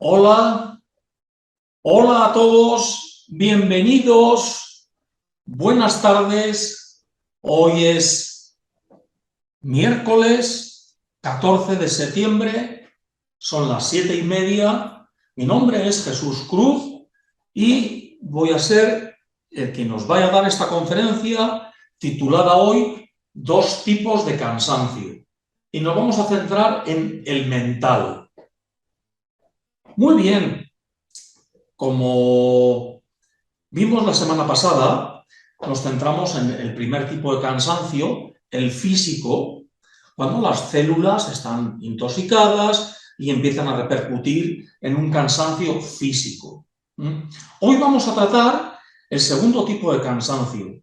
Hola, hola a todos, bienvenidos, buenas tardes. Hoy es miércoles 14 de septiembre, son las 7:30. Mi nombre es Jesús Cruz y voy a ser el que nos vaya a dar esta conferencia titulada hoy Dos tipos de cansancio. Y nos vamos a centrar en el mental. Muy bien. Como vimos la semana pasada, nos centramos en el primer tipo de cansancio, el físico, cuando las células están intoxicadas y empiezan a repercutir en un cansancio físico. Hoy vamos a tratar el segundo tipo de cansancio.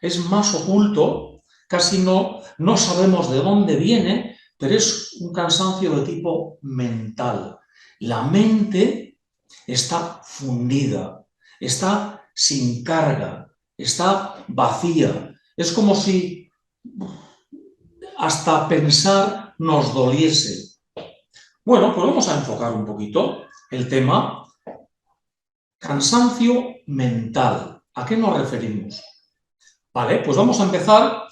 Es más oculto, casi no sabemos de dónde viene, pero es un cansancio de tipo mental. La mente está fundida, está sin carga, está vacía. Es como si hasta pensar nos doliese. Bueno, pues vamos a enfocar un poquito el tema cansancio mental. ¿A qué nos referimos? Vale, pues vamos a empezar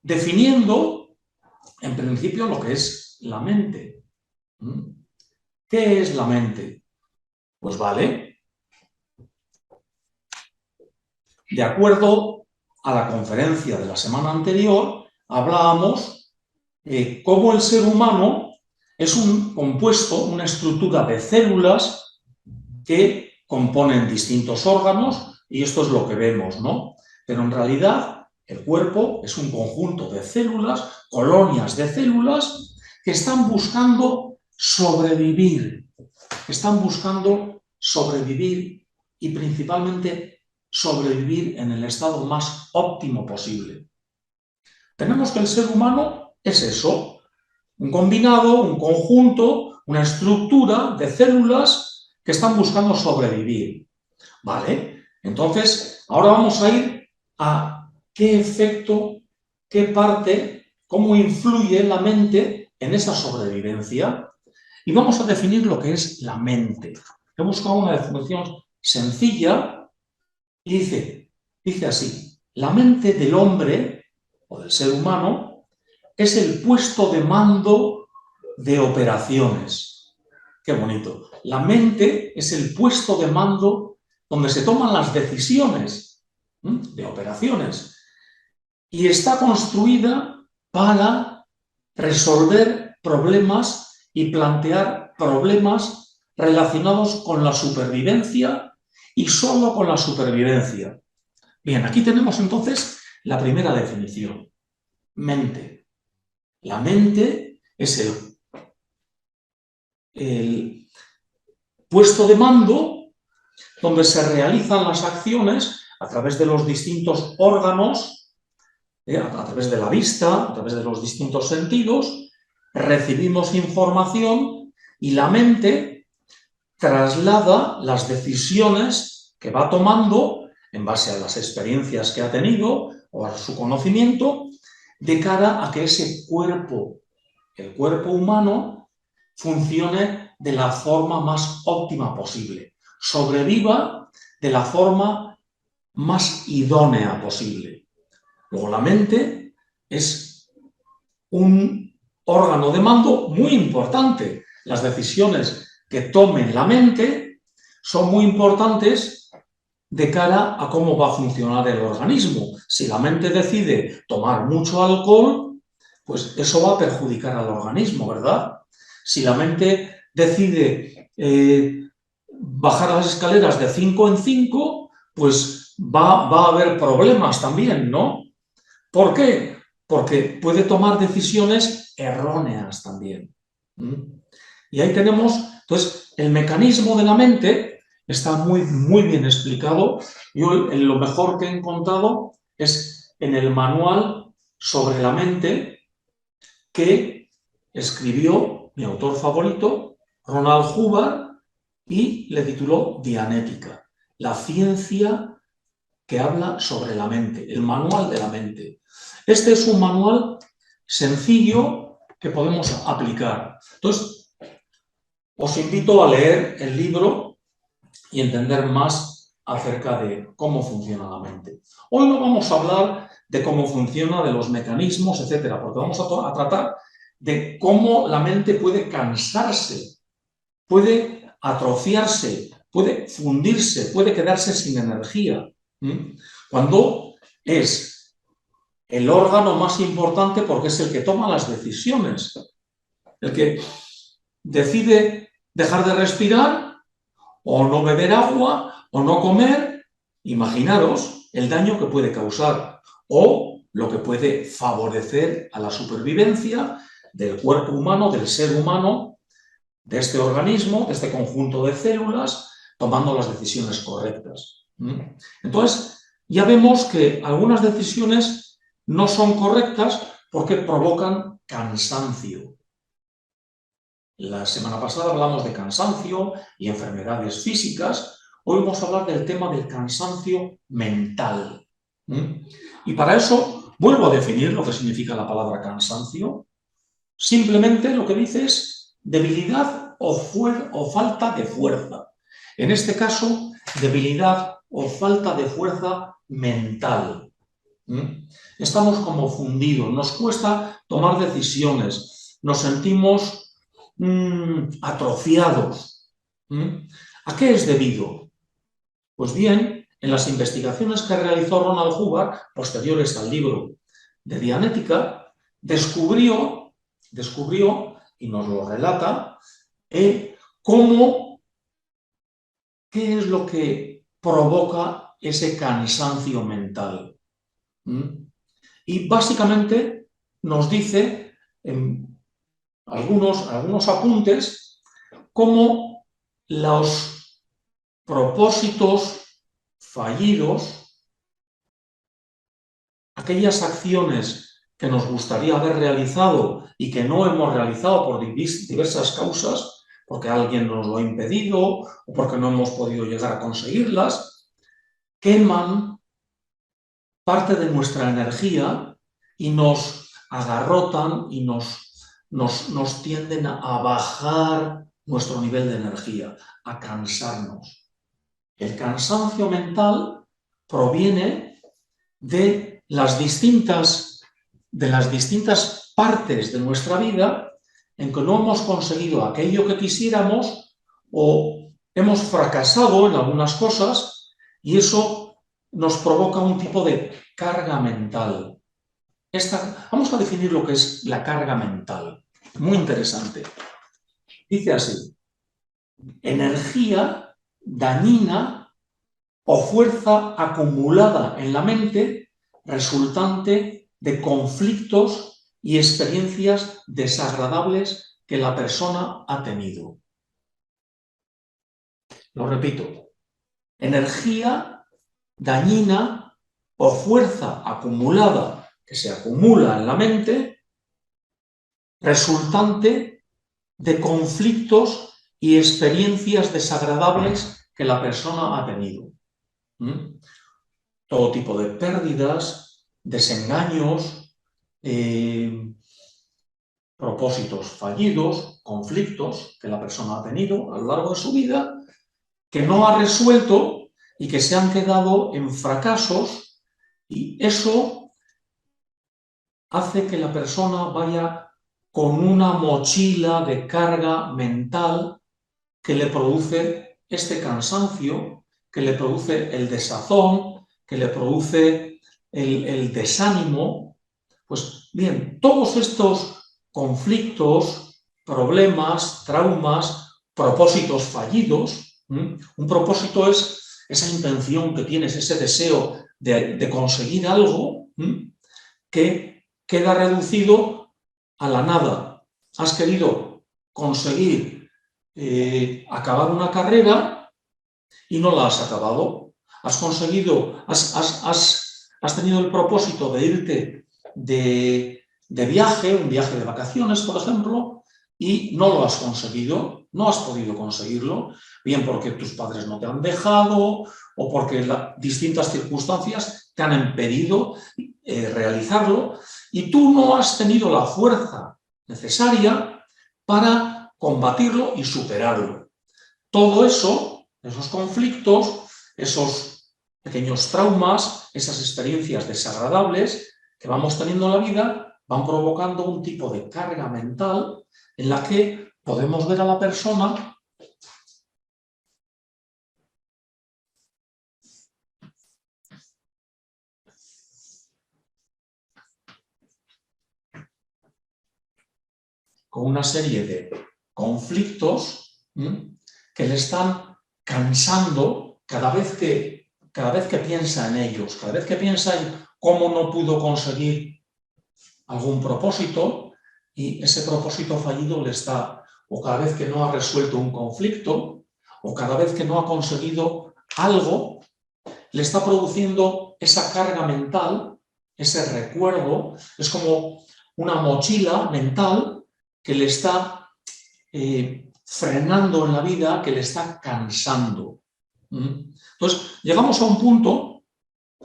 definiendo, en principio, lo que es la mente. ¿Qué es la mente? Pues vale, de acuerdo a la conferencia de la semana anterior, hablábamos de cómo el ser humano es un compuesto, una estructura de células que componen distintos órganos, y esto es lo que vemos, ¿no? Pero en realidad el cuerpo es un conjunto de células, colonias de células, que están buscando sobrevivir, y principalmente sobrevivir en el estado más óptimo posible. Tenemos que el ser humano es eso, un combinado, un conjunto, una estructura de células que están buscando sobrevivir. ¿Vale? Entonces, ahora vamos a ir a qué efecto, qué parte, cómo influye la mente en esa sobrevivencia. Y vamos a definir lo que es la mente. He buscado una definición sencilla y dice así: la mente del hombre o del ser humano es el puesto de mando de operaciones. Qué bonito. La mente es el puesto de mando donde se toman las decisiones de operaciones y está construida para resolver problemas y plantear problemas relacionados con la supervivencia y solo con la supervivencia. Bien, aquí tenemos entonces la primera definición. Mente. La mente es el puesto de mando donde se realizan las acciones a través de los distintos órganos, a través de la vista, a través de los distintos sentidos, recibimos información y la mente traslada las decisiones que va tomando en base a las experiencias que ha tenido o a su conocimiento, de cara a que ese cuerpo, el cuerpo humano, funcione de la forma más óptima posible, sobreviva de la forma más idónea posible. Luego, la mente es un órgano de mando muy importante. Las decisiones que tome la mente son muy importantes de cara a cómo va a funcionar el organismo. Si la mente decide tomar mucho alcohol, pues eso va a perjudicar al organismo, ¿verdad? Si la mente decide bajar las escaleras de 5 en 5, pues va a haber problemas también, ¿no? ¿Por qué? Porque puede tomar decisiones erróneas también. Y ahí tenemos, entonces, el mecanismo de la mente está muy bien explicado. Yo lo mejor que he encontrado es en el manual sobre la mente que escribió mi autor favorito, Ronald Hubbard, y le tituló Dianética, la ciencia que habla sobre la mente, el manual de la mente. Este es un manual sencillo que podemos aplicar. Entonces, os invito a leer el libro y entender más acerca de cómo funciona la mente. Hoy no vamos a hablar de cómo funciona, de los mecanismos, etcétera, porque vamos a tratar de cómo la mente puede cansarse, puede atrofiarse, puede fundirse, puede quedarse sin energía. Cuando es el órgano más importante porque es el que toma las decisiones, el que decide dejar de respirar o no beber agua o no comer. Imaginaros el daño que puede causar o lo que puede favorecer a la supervivencia del cuerpo humano, del ser humano, de este organismo, de este conjunto de células, tomando las decisiones correctas. Entonces, ya vemos que algunas decisiones no son correctas porque provocan cansancio. La semana pasada hablamos de cansancio y enfermedades físicas. Hoy vamos a hablar del tema del cansancio mental. Y para eso vuelvo a definir lo que significa la palabra cansancio. Simplemente lo que dice es debilidad o falta de fuerza. En este caso, debilidad o falta de fuerza mental. Estamos como fundidos, nos cuesta tomar decisiones, nos sentimos atrofiados. ¿A qué es debido? Pues bien, en las investigaciones que realizó Ronald Hubbard, posteriores al libro de Dianética, descubrió, y nos lo relata, qué es lo que provoca ese cansancio mental. Y básicamente nos dice en algunos apuntes cómo los propósitos fallidos, aquellas acciones que nos gustaría haber realizado y que no hemos realizado por diversas causas, porque alguien nos lo ha impedido o porque no hemos podido llegar a conseguirlas, queman parte de nuestra energía y nos agarrotan y nos tienden a bajar nuestro nivel de energía, a cansarnos. El cansancio mental proviene de las distintas partes de nuestra vida en que no hemos conseguido aquello que quisiéramos o hemos fracasado en algunas cosas y eso nos provoca un tipo de carga mental. Vamos a definir lo que es la carga mental. Muy interesante. Dice así: energía dañina o fuerza acumulada en la mente resultante de conflictos y experiencias desagradables que la persona ha tenido. Lo repito: energía dañina o fuerza acumulada que se acumula en la mente resultante de conflictos y experiencias desagradables que la persona ha tenido. Todo tipo de pérdidas, desengaños, propósitos fallidos, conflictos que la persona ha tenido a lo largo de su vida, que no ha resuelto y que se han quedado en fracasos, y eso hace que la persona vaya con una mochila de carga mental que le produce este cansancio, que le produce el desazón, que le produce el desánimo. Pues bien, todos estos conflictos, problemas, traumas, propósitos fallidos. Un propósito es esa intención que tienes, ese deseo de conseguir algo que queda reducido a la nada. Has querido conseguir acabar una carrera y no la has acabado. Has tenido el propósito de irte de viaje, un viaje de vacaciones, por ejemplo, y no lo has conseguido, no has podido conseguirlo, bien porque tus padres no te han dejado o porque distintas circunstancias te han impedido realizarlo, y tú no has tenido la fuerza necesaria para combatirlo y superarlo. Todo eso, esos conflictos, esos pequeños traumas, esas experiencias desagradables que vamos teniendo en la vida, van provocando un tipo de carga mental en la que podemos ver a la persona con una serie de conflictos que le están cansando cada vez que piensa en ellos, cada vez que piensa en cómo no pudo conseguir algún propósito y ese propósito fallido le está, o cada vez que no ha resuelto un conflicto, o cada vez que no ha conseguido algo, le está produciendo esa carga mental, ese recuerdo, es como una mochila mental que le está frenando en la vida, que le está cansando. Entonces, llegamos a un punto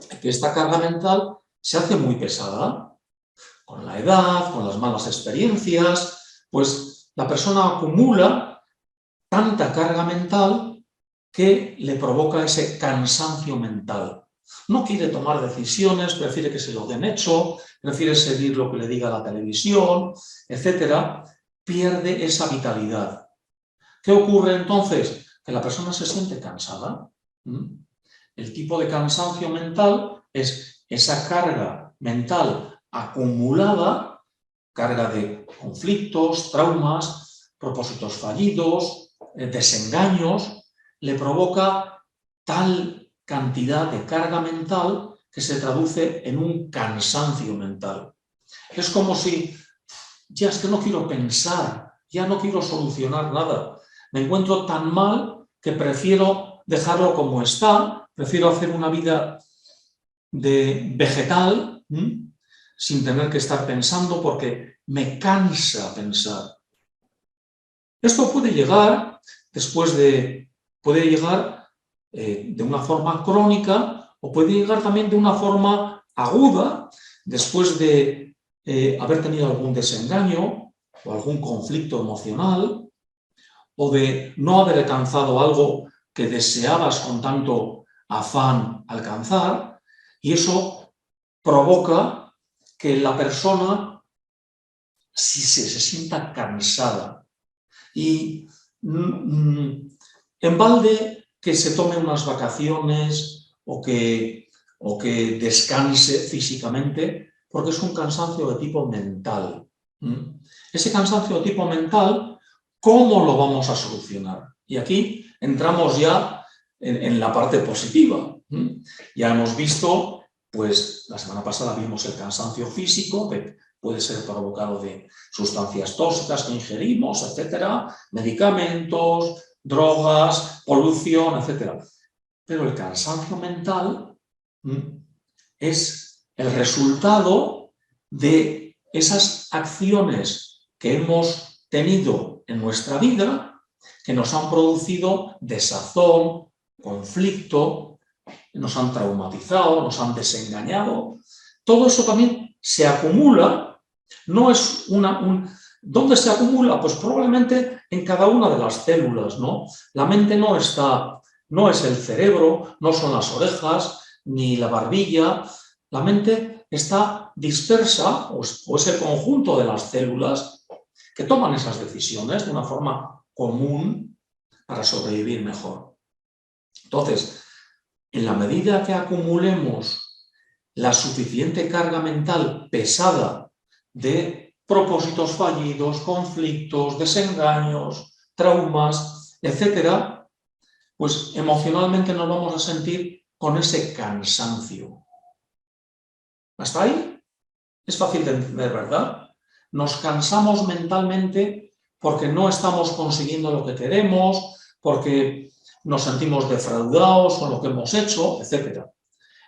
en que esta carga mental se hace muy pesada. Con la edad, con las malas experiencias, pues la persona acumula tanta carga mental que le provoca ese cansancio mental. No quiere tomar decisiones, prefiere que se lo den hecho, prefiere seguir lo que le diga la televisión, etc. Pierde esa vitalidad. ¿Qué ocurre entonces? Que la persona se siente cansada. El tipo de cansancio mental es esa carga mental acumulada, carga de conflictos, traumas, propósitos fallidos, desengaños, le provoca tal cantidad de carga mental que se traduce en un cansancio mental. Es como si, ya es que no quiero pensar, ya no quiero solucionar nada, me encuentro tan mal que prefiero dejarlo como está, prefiero hacer una vida de vegetal, sin tener que estar pensando porque me cansa pensar. Esto puede llegar de una forma crónica o puede llegar también de una forma aguda después de haber tenido algún desengaño o algún conflicto emocional o de no haber alcanzado algo que deseabas con tanto afán alcanzar, y eso provoca que la persona se sienta cansada. Y en balde que se tome unas vacaciones o que descanse físicamente, porque es un cansancio de tipo mental. Ese cansancio de tipo mental, ¿cómo lo vamos a solucionar? Y aquí entramos ya en la parte positiva. Ya hemos visto, pues la semana pasada vimos el cansancio físico, que puede ser provocado de sustancias tóxicas que ingerimos, etcétera, medicamentos, drogas, polución, etcétera. Pero el cansancio mental es el resultado de esas acciones que hemos tenido en nuestra vida que nos han producido desazón, conflicto, nos han traumatizado, nos han desengañado. Todo eso también se acumula, no es ¿dónde se acumula? Pues probablemente en cada una de las células, ¿no? La mente no es el cerebro, no son las orejas, ni la barbilla. La mente está dispersa, o es el conjunto de las células que toman esas decisiones de una forma común para sobrevivir mejor. Entonces, en la medida que acumulemos la suficiente carga mental pesada de propósitos fallidos, conflictos, desengaños, traumas, etc., pues emocionalmente nos vamos a sentir con ese cansancio. ¿Hasta ahí? Es fácil de entender, ¿verdad? Nos cansamos mentalmente porque no estamos consiguiendo lo que queremos, porque nos sentimos defraudados con lo que hemos hecho, etc.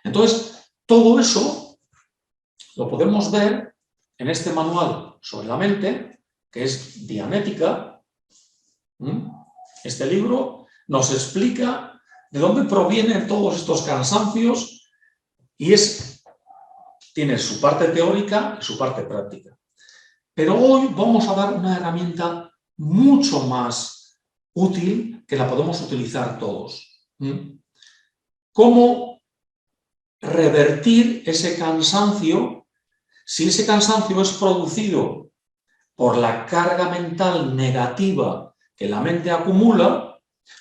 Entonces, todo eso lo podemos ver en este manual sobre la mente, que es Dianética. Este libro nos explica de dónde provienen todos estos cansancios y tiene su parte teórica y su parte práctica. Pero hoy vamos a dar una herramienta mucho más útil que la podemos utilizar todos. ¿Cómo revertir ese cansancio si ese cansancio es producido por la carga mental negativa que la mente acumula?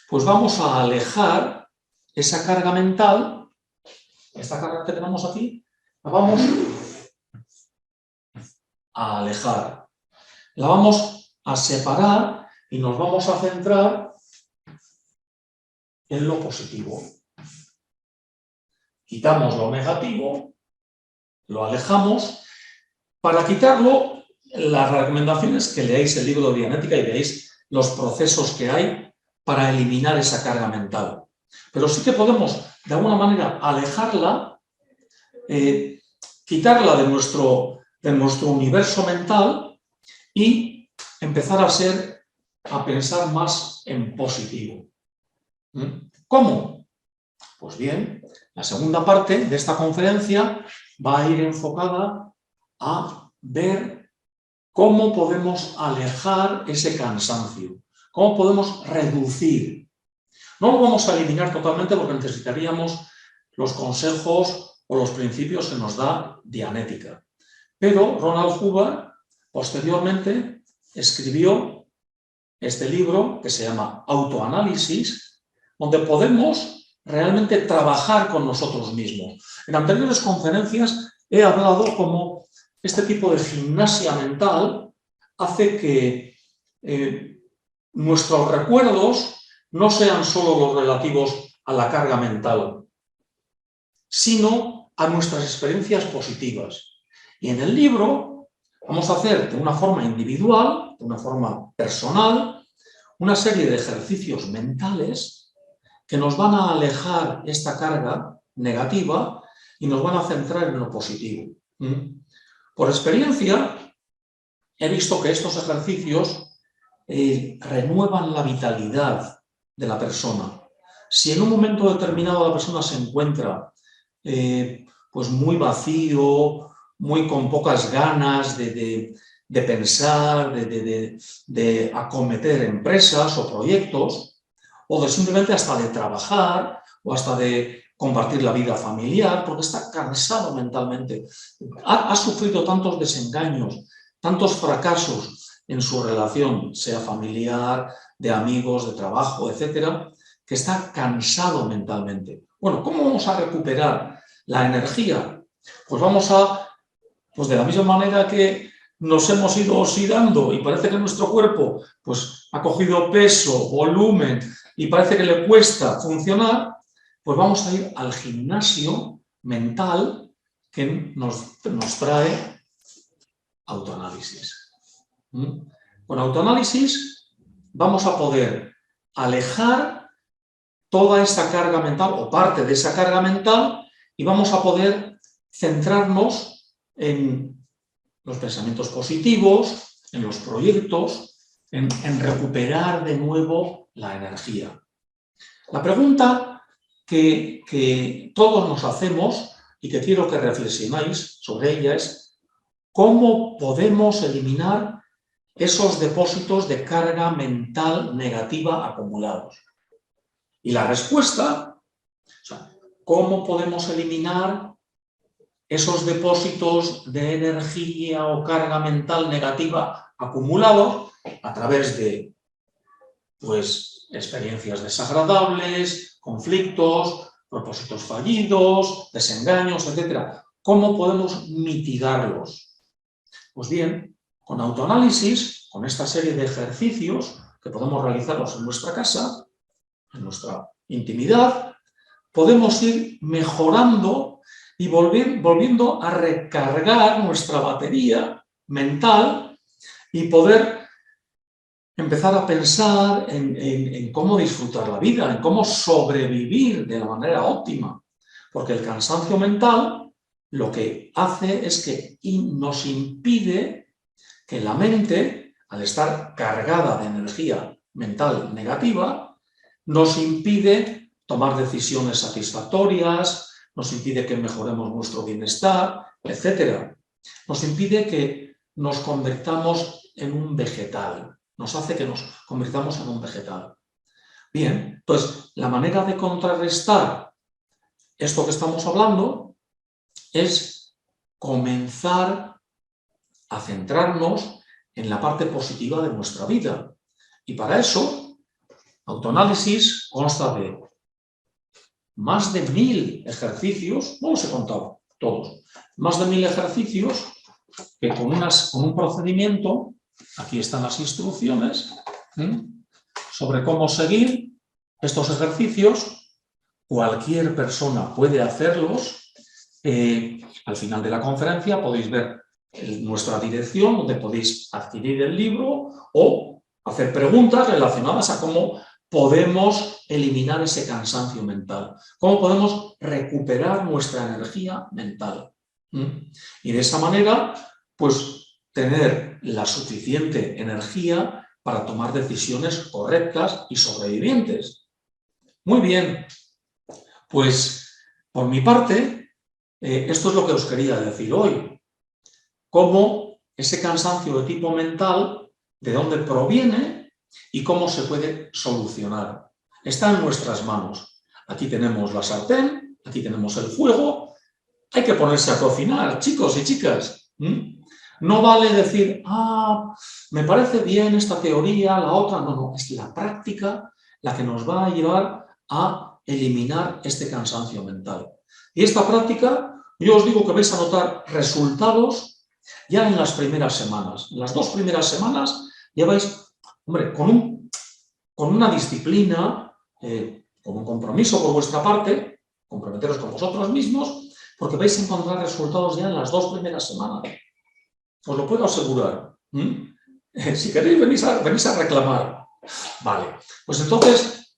Pues vamos a alejar esa carga mental, esta carga que tenemos aquí, la vamos a alejar, la vamos a separar y nos vamos a centrar en lo positivo. Quitamos lo negativo, lo alejamos. Para quitarlo, la recomendación es que leáis el libro de Dianética y veáis los procesos que hay para eliminar esa carga mental. Pero sí que podemos, de alguna manera, alejarla, quitarla de nuestro universo mental y empezar a pensar más en positivo. ¿Cómo? Pues bien, la segunda parte de esta conferencia va a ir enfocada a ver cómo podemos alejar ese cansancio, cómo podemos reducir. No lo vamos a eliminar totalmente porque necesitaríamos los consejos o los principios que nos da Dianética. Pero Ronald Huber, posteriormente, escribió este libro que se llama Autoanálisis, donde podemos realmente trabajar con nosotros mismos. En anteriores conferencias he hablado como este tipo de gimnasia mental hace que nuestros recuerdos no sean solo los relativos a la carga mental, sino a nuestras experiencias positivas. Y en el libro vamos a hacer de una forma individual, de una forma personal, una serie de ejercicios mentales que nos van a alejar esta carga negativa y nos van a centrar en lo positivo. Por experiencia, he visto que estos ejercicios renuevan la vitalidad de la persona. Si en un momento determinado la persona se encuentra pues muy vacío, muy con pocas ganas de pensar, de acometer empresas o proyectos, o de simplemente hasta de trabajar, o hasta de compartir la vida familiar, porque está cansado mentalmente, ha sufrido tantos desengaños, tantos fracasos en su relación, sea familiar, de amigos, de trabajo, etcétera, que está cansado mentalmente. Bueno, ¿cómo vamos a recuperar la energía? Pues de la misma manera que nos hemos ido oxidando y parece que nuestro cuerpo pues, ha cogido peso, volumen y parece que le cuesta funcionar, pues vamos a ir al gimnasio mental que nos trae autoanálisis. Con autoanálisis vamos a poder alejar toda esta carga mental o parte de esa carga mental y vamos a poder centrarnos en los pensamientos positivos, en los proyectos, en recuperar de nuevo la energía. La pregunta que todos nos hacemos y que quiero que reflexionéis sobre ella es ¿cómo podemos eliminar esos depósitos de carga mental negativa acumulados? Y la respuesta, ¿cómo podemos eliminar esos depósitos de energía o carga mental negativa acumulados a través de pues, experiencias desagradables, conflictos, propósitos fallidos, desengaños, etc.? ¿Cómo podemos mitigarlos? Pues bien, con autoanálisis, con esta serie de ejercicios que podemos realizarlos en nuestra casa, en nuestra intimidad, podemos ir mejorando y volviendo a recargar nuestra batería mental y poder empezar a pensar en cómo disfrutar la vida, en cómo sobrevivir de la manera óptima. Porque el cansancio mental lo que hace es que nos impide que la mente, al estar cargada de energía mental negativa, nos impide tomar decisiones satisfactorias, nos impide que mejoremos nuestro bienestar, etc. Nos impide que nos convirtamos en un vegetal. nos hace que nos convirtamos en un vegetal. Bien, entonces, la manera de contrarrestar esto que estamos hablando es comenzar a centrarnos en la parte positiva de nuestra vida. Y para eso, autoanálisis consta de más de 1000 ejercicios, no los he contado todos, más de 1000 ejercicios que con un procedimiento, aquí están las instrucciones, sobre cómo seguir estos ejercicios. Cualquier persona puede hacerlos. Al final de la conferencia podéis ver nuestra dirección, donde podéis adquirir el libro o hacer preguntas relacionadas a cómo podemos eliminar ese cansancio mental, cómo podemos recuperar nuestra energía mental. Y de esa manera, pues, tener la suficiente energía para tomar decisiones correctas y sobrevivientes. Muy bien, pues, por mi parte, esto es lo que os quería decir hoy. Cómo ese cansancio de tipo mental, de dónde proviene y cómo se puede solucionar. Está en nuestras manos. Aquí tenemos la sartén, aquí tenemos el fuego. Hay que ponerse a cocinar, chicos y chicas. No vale decir, me parece bien esta teoría, la otra. No, no, es la práctica la que nos va a llevar a eliminar este cansancio mental. Y esta práctica, yo os digo que vais a notar resultados ya en las primeras semanas. En las 2 primeras semanas ya vais, hombre, con una disciplina, con un compromiso por vuestra parte, comprometeros con vosotros mismos, porque vais a encontrar resultados ya en las 2 primeras semanas. Os lo puedo asegurar. Si queréis, venís a reclamar. Vale, pues entonces,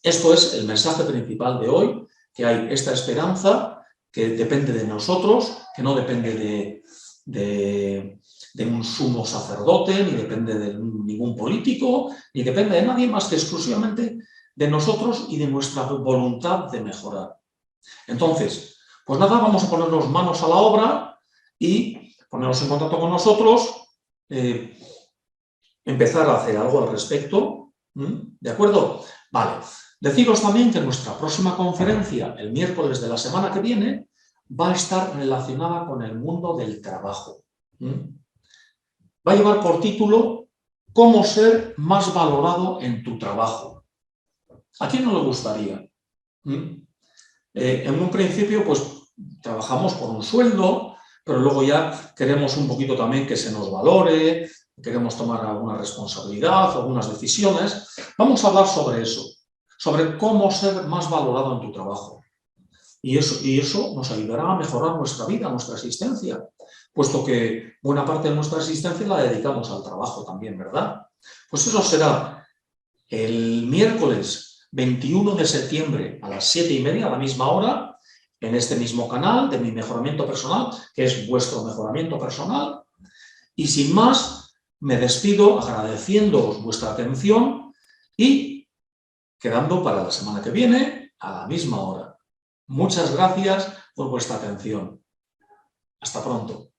esto es el mensaje principal de hoy, que hay esta esperanza que depende de nosotros, que no depende de un sumo sacerdote, ni depende de ningún político, ni depende de nadie más que exclusivamente de nosotros y de nuestra voluntad de mejorar. Entonces, pues nada, vamos a ponernos manos a la obra y ponernos en contacto con nosotros, empezar a hacer algo al respecto. ¿De acuerdo? Vale. Deciros también que nuestra próxima conferencia, el miércoles de la semana que viene, va a estar relacionada con el mundo del trabajo. Va a llevar por título ¿Cómo ser más valorado en tu trabajo? ¿A quién no le gustaría? En un principio, pues, trabajamos por un sueldo, pero luego ya queremos un poquito también que se nos valore, queremos tomar alguna responsabilidad, algunas decisiones. Vamos a hablar sobre eso, sobre cómo ser más valorado en tu trabajo. Y eso nos ayudará a mejorar nuestra vida, nuestra existencia, puesto que buena parte de nuestra existencia la dedicamos al trabajo también, ¿verdad? Pues eso será el miércoles 21 de septiembre a las 7:30, a la misma hora, en este mismo canal de Mi Mejoramiento Personal, que es vuestro mejoramiento personal. Y sin más, me despido agradeciéndoos vuestra atención y quedando para la semana que viene a la misma hora. Muchas gracias por vuestra atención. Hasta pronto.